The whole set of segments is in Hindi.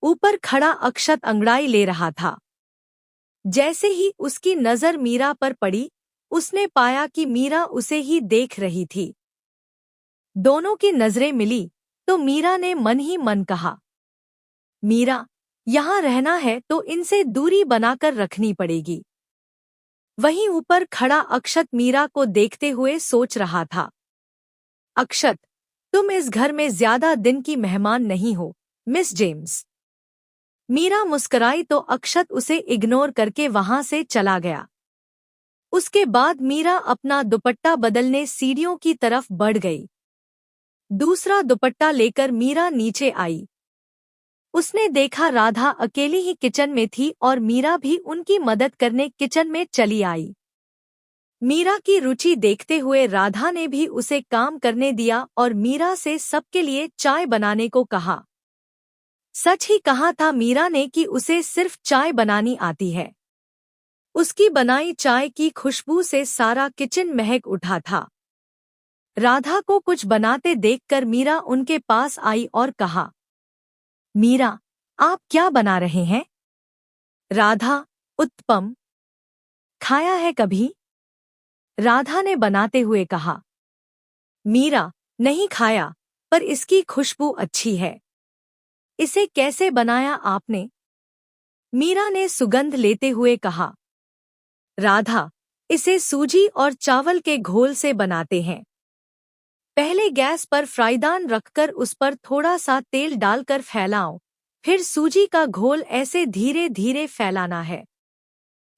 ऊपर खड़ा अक्षत अंगड़ाई ले रहा था। जैसे ही उसकी नजर मीरा पर पड़ी, उसने पाया कि मीरा उसे ही देख रही थी। दोनों की नजरें मिली तो मीरा ने मन ही मन कहा, मीरा, यहाँ रहना है तो इनसे दूरी बनाकर रखनी पड़ेगी। वहीं ऊपर खड़ा अक्षत मीरा को देखते हुए सोच रहा था, अक्षत, तुम इस घर में ज्यादा दिन की मेहमान नहीं हो, मिस जेम्स। मीरा मुस्कुराई तो अक्षत उसे इग्नोर करके वहां से चला गया। उसके बाद मीरा अपना दुपट्टा बदलने सीढ़ियों की तरफ बढ़ गई। दूसरा दुपट्टा लेकर मीरा नीचे आई। उसने देखा राधा अकेली ही किचन में थी और मीरा भी उनकी मदद करने किचन में चली आई। मीरा की रुचि देखते हुए राधा ने भी उसे काम करने दिया और मीरा से सबके लिए चाय बनाने को कहा। सच ही कहा था मीरा ने कि उसे सिर्फ चाय बनानी आती है। उसकी बनाई चाय की खुशबू से सारा किचन महक उठा था। राधा को कुछ बनाते देखकर मीरा उनके पास आई और कहा, मीरा, आप क्या बना रहे हैं? राधा, उत्पम। खाया है कभी? राधा ने बनाते हुए कहा। मीरा, नहीं खाया, पर इसकी खुशबू अच्छी है। इसे कैसे बनाया आपने? मीरा ने सुगंध लेते हुए कहा। राधा, इसे सूजी और चावल के घोल से बनाते हैं। पहले गैस पर फ्राईदान रखकर उस पर थोड़ा सा तेल डालकर फैलाओ, फिर सूजी का घोल ऐसे धीरे धीरे फैलाना है।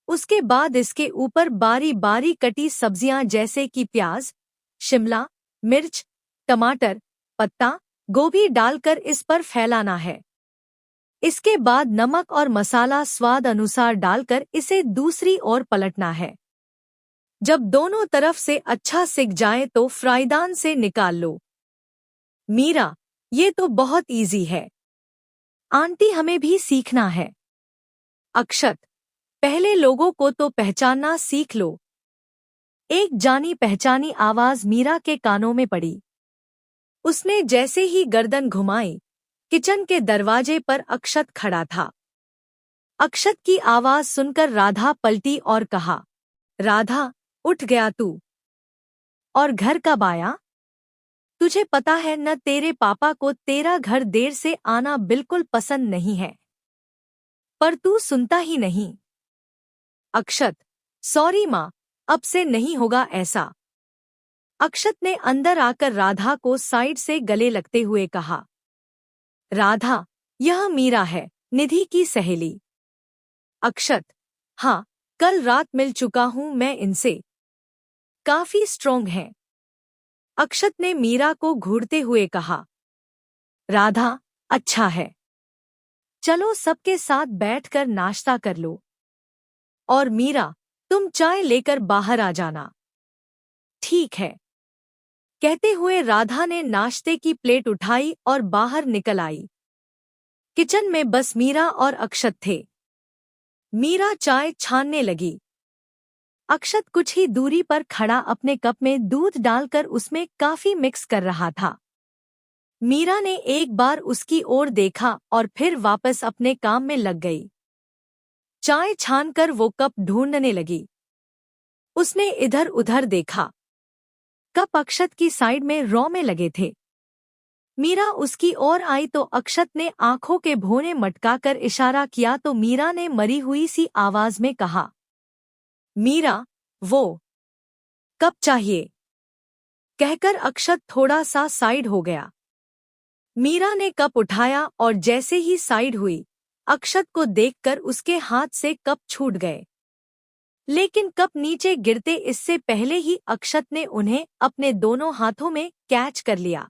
उसके बाद इसके ऊपर बारी बारी कटी सब्जियां जैसे कि प्याज, शिमला मिर्च, टमाटर, पत्ता गोभी डालकर इस पर फैलाना है। इसके बाद नमक और मसाला स्वाद अनुसार डालकर इसे दूसरी ओर पलटना है। जब दोनों तरफ से अच्छा सिक जाए तो फ्राईदान से निकाल लो। मीरा, ये तो बहुत इजी है। आंटी, हमें भी सीखना है। अक्षत, पहले लोगों को तो पहचानना सीख लो। एक जानी पहचानी आवाज मीरा के कानों में पड़ी। उसने जैसे ही गर्दन घुमाई, किचन के दरवाजे पर अक्षत खड़ा था। अक्षत की आवाज सुनकर राधा पलटी और कहा, राधा, उठ गया तू? और घर कब आया? तुझे पता है न, तेरे पापा को तेरा घर देर से आना बिल्कुल पसंद नहीं है, पर तू सुनता ही नहीं। अक्षत, सॉरी माँ, अब से नहीं होगा ऐसा। अक्षत ने अंदर आकर राधा को साइड से गले लगते हुए कहा, राधा, यह मीरा है, निधि की सहेली। अक्षत, हाँ, कल रात मिल चुका हूं मैं इनसे। काफी स्ट्रोंग हैं। अक्षत ने मीरा को घूरते हुए कहा। राधा, अच्छा है, चलो सबके साथ बैठकर नाश्ता कर लो। और मीरा, तुम चाय लेकर बाहर आ जाना। ठीक है। कहते हुए राधा ने नाश्ते की प्लेट उठाई और बाहर निकल आई। किचन में बस मीरा और अक्षत थे। मीरा चाय छानने लगी। अक्षत कुछ ही दूरी पर खड़ा अपने कप में दूध डालकर उसमें काफी मिक्स कर रहा था। मीरा ने एक बार उसकी ओर देखा और फिर वापस अपने काम में लग गई। चाय छानकर वो कप ढूंढने लगी। उसने इधर उधर देखा। कप अक्षत की साइड में रॉ में लगे थे। मीरा उसकी ओर आई तो अक्षत ने आंखों के भौंरे मटकाकर इशारा किया तो मीरा ने मरी हुई सी आवाज में कहा, मीरा, वो कप चाहिए। कहकर अक्षत थोड़ा सा साइड हो गया। मीरा ने कप उठाया और जैसे ही साइड हुई, अक्षत को देखकर उसके हाथ से कप छूट गए। लेकिन कप नीचे गिरते इससे पहले ही अक्षत ने उन्हें अपने दोनों हाथों में कैच कर लिया।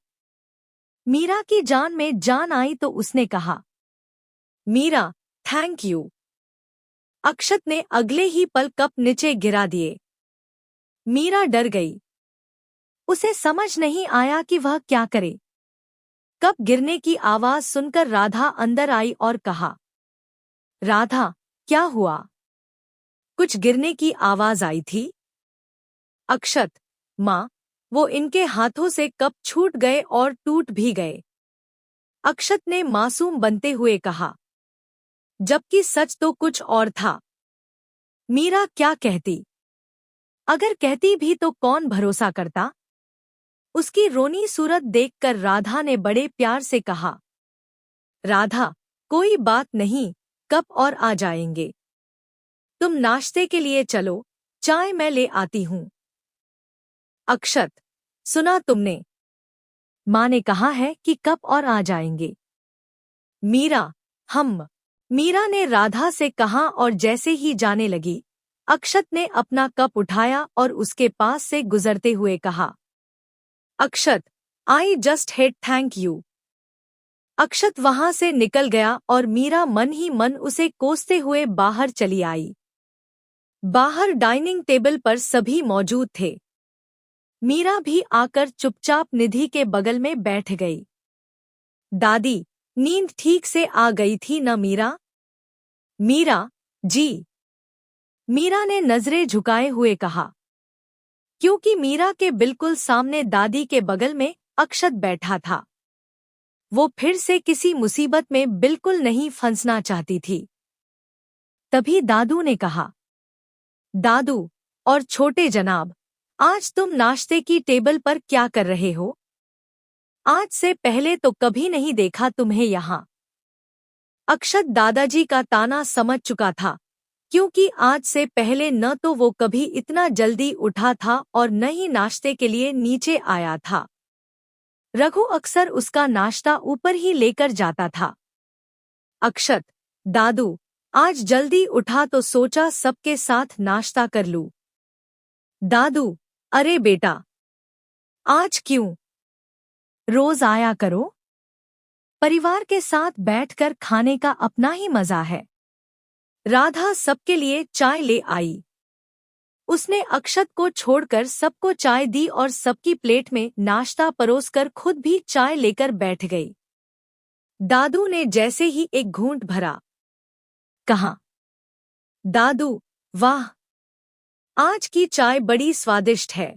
मीरा की जान में जान आई तो उसने कहा, मीरा, थैंक यू। अक्षत ने अगले ही पल कप नीचे गिरा दिए। मीरा डर गई। उसे समझ नहीं आया कि वह क्या करे। कप गिरने की आवाज सुनकर राधा अंदर आई और कहा, राधा, क्या हुआ? कुछ गिरने की आवाज आई थी। अक्षत, माँ, वो इनके हाथों से कप छूट गए और टूट भी गए। अक्षत ने मासूम बनते हुए कहा। जबकि सच तो कुछ और था। मीरा क्या कहती? अगर कहती भी तो कौन भरोसा करता? उसकी रोनी सूरत देखकर राधा ने बड़े प्यार से कहा, राधा, कोई बात नहीं, कब और आ जाएंगे। तुम नाश्ते के लिए चलो, चाय मैं ले आती हूँ। अक्षत, सुना तुमने? माँ ने कहा है कि कब और आ जाएंगे। मीरा, हम। मीरा ने राधा से कहा और जैसे ही जाने लगी, अक्षत ने अपना कप उठाया और उसके पास से गुजरते हुए कहा, Akshat, I just had thank you. Akshat वहां से निकल गया और मीरा मन ही मन उसे कोसते हुए बाहर चली आई। बाहर डाइनिंग टेबल पर सभी मौजूद थे। मीरा भी आकर चुपचाप निधि के बगल में बैठ गई। दादी, नींद ठीक से आ गई थी न मीरा? मीरा, जी। मीरा ने नजरें झुकाए हुए कहा, क्योंकि मीरा के बिल्कुल सामने दादी के बगल में अक्षत बैठा था। वो फिर से किसी मुसीबत में बिल्कुल नहीं फंसना चाहती थी। तभी दादू ने कहा, दादू और छोटे जनाब, आज तुम नाश्ते की टेबल पर क्या कर रहे हो? आज से पहले तो कभी नहीं देखा तुम्हें यहाँ। अक्षत दादाजी का ताना समझ चुका था, क्योंकि आज से पहले न तो वो कभी इतना जल्दी उठा था और न ही नाश्ते के लिए नीचे आया था। रघु अक्सर उसका नाश्ता ऊपर ही लेकर जाता था। अक्षत, दादू, आज जल्दी उठा तो सोचा सबके साथ नाश्ता कर लूं। दादू, अरे बेटा, आज क्यों? रोज आया करो। परिवार के साथ बैठकर खाने का अपना ही मजा है। राधा सबके लिए चाय ले आई। उसने अक्षत को छोड़कर सबको चाय दी और सबकी प्लेट में नाश्ता परोसकर खुद भी चाय लेकर बैठ गई। दादू ने जैसे ही एक घूंट भरा, कहा, दादू, वाह, आज की चाय बड़ी स्वादिष्ट है।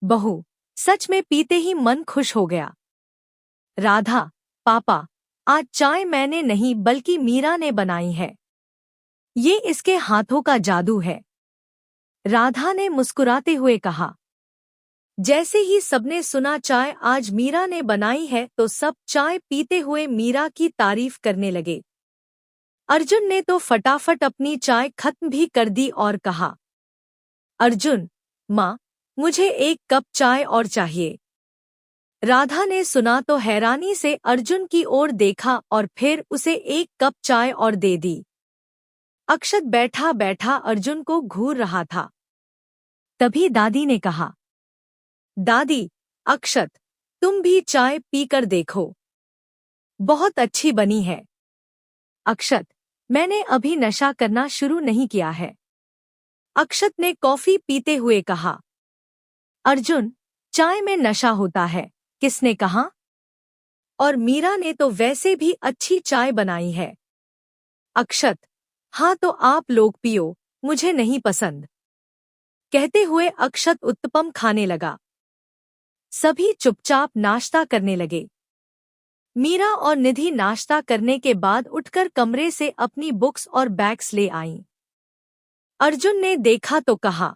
बहू, सच में पीते ही मन खुश हो गया। राधा, पापा, आज चाय मैंने नहीं बल्कि मीरा ने बनाई है। ये इसके हाथों का जादू है। राधा ने मुस्कुराते हुए कहा। जैसे ही सबने सुना चाय आज मीरा ने बनाई है तो सब चाय पीते हुए मीरा की तारीफ करने लगे। अर्जुन ने तो फटाफट अपनी चाय खत्म भी कर दी और कहा, अर्जुन, माँ, मुझे एक कप चाय और चाहिए। राधा ने सुना तो हैरानी से अर्जुन की ओर देखा और फिर उसे एक कप चाय और दे दी। अक्षत बैठा बैठा अर्जुन को घूर रहा था। तभी दादी ने कहा, दादी, अक्षत, तुम भी चाय पीकर देखो, बहुत अच्छी बनी है। अक्षत, मैंने अभी नशा करना शुरू नहीं किया है। अक्षत ने कॉफी पीते हुए कहा। अर्जुन, चाय में नशा होता है, किसने कहा? और मीरा ने तो वैसे भी अच्छी चाय बनाई है। अक्षत, हाँ तो आप लोग पियो, मुझे नहीं पसंद। कहते हुए अक्षत उत्तपम खाने लगा। सभी चुपचाप नाश्ता करने लगे। मीरा और निधि नाश्ता करने के बाद उठकर कमरे से अपनी बुक्स और बैग्स ले आईं। अर्जुन ने देखा तो कहा,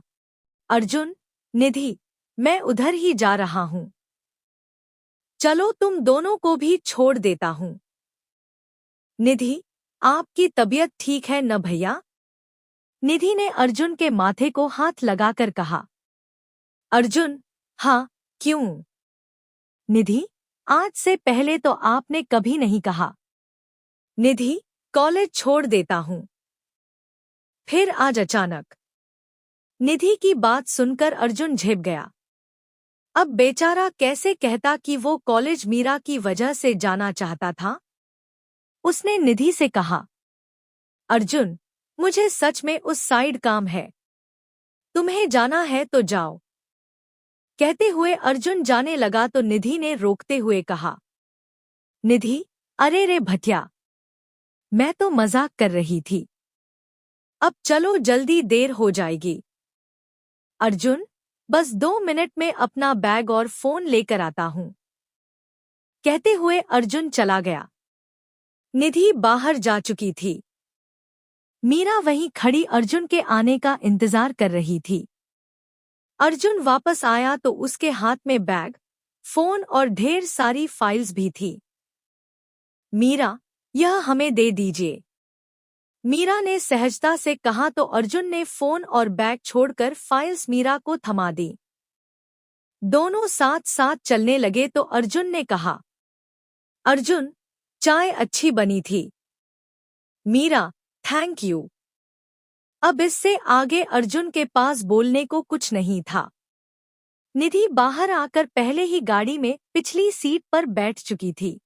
अर्जुन, निधि, मैं उधर ही जा रहा हूँ। चलो तुम दोनों को भी छोड़ देता हूँ। निधि, आपकी तबीयत ठीक है न भैया? निधि ने अर्जुन के माथे को हाथ लगाकर कहा। अर्जुन, हाँ, क्यों? निधि, आज से पहले तो आपने कभी नहीं कहा। निधि, कॉलेज छोड़ देता हूँ। फिर आज अचानक। निधि की बात सुनकर अर्जुन झेप गया। अब बेचारा कैसे कहता कि वो कॉलेज मीरा की वजह से जाना चाहता था। उसने निधि से कहा, अर्जुन, मुझे सच में उस साइड काम है, तुम्हें जाना है तो जाओ। कहते हुए अर्जुन जाने लगा तो निधि ने रोकते हुए कहा, निधि, अरे रे भटिया, मैं तो मजाक कर रही थी। अब चलो, जल्दी देर हो जाएगी। अर्जुन, बस 2 मिनट में अपना बैग और फोन लेकर आता हूँ। कहते हुए अर्जुन चला गया। निधि बाहर जा चुकी थी। मीरा वहीं खड़ी अर्जुन के आने का इंतजार कर रही थी। अर्जुन वापस आया तो उसके हाथ में बैग, फोन और ढेर सारी फाइल्स भी थी। मीरा, यह हमें दे दीजिए, मीरा ने सहजता से कहा तो अर्जुन ने फोन और बैग छोड़कर फाइल्स मीरा को थमा दी। दोनों साथ साथ चलने लगे तो अर्जुन ने कहा, अर्जुन, चाय अच्छी बनी थी। Meera, thank you. अब इससे आगे अर्जुन के पास बोलने को कुछ नहीं था। निधि बाहर आकर पहले ही गाड़ी में पिछली सीट पर बैठ चुकी थी।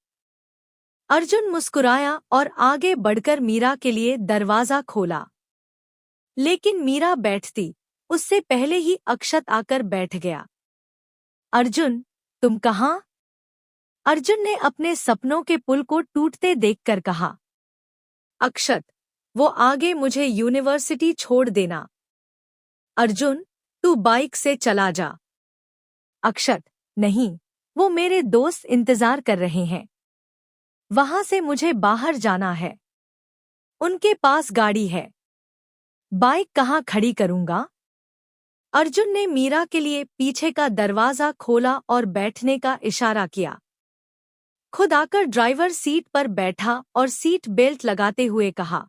अर्जुन मुस्कुराया और आगे बढ़कर मीरा के लिए दरवाजा खोला। लेकिन मीरा बैठती उससे पहले ही अक्षत आकर बैठ गया। अर्जुन, तुम कहाँ? अर्जुन ने अपने सपनों के पुल को टूटते देखकर कहा। अक्षत, वो आगे मुझे यूनिवर्सिटी छोड़ देना। अर्जुन, तू बाइक से चला जा। अक्षत, नहीं, वो मेरे दोस्त इंतजार कर रहे हैं। वहां से मुझे बाहर जाना है। उनके पास गाड़ी है। बाइक कहाँ खड़ी करूंगा? अर्जुन ने मीरा के लिए पीछे का दरवाजा खोला और बैठने का इशारा किया। खुद आकर ड्राइवर सीट पर बैठा और सीट बेल्ट लगाते हुए कहा,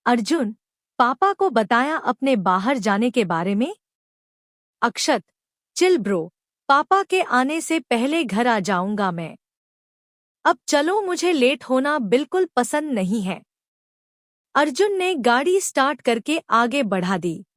अर्जुन, पापा को बताया अपने बाहर जाने के बारे में? अक्षत, चिल ब्रो, पापा के आने से पहले घर आ जाऊंगा मैं। अब चलो, मुझे लेट होना बिल्कुल पसंद नहीं है। अर्जुन ने गाड़ी स्टार्ट करके आगे बढ़ा दी।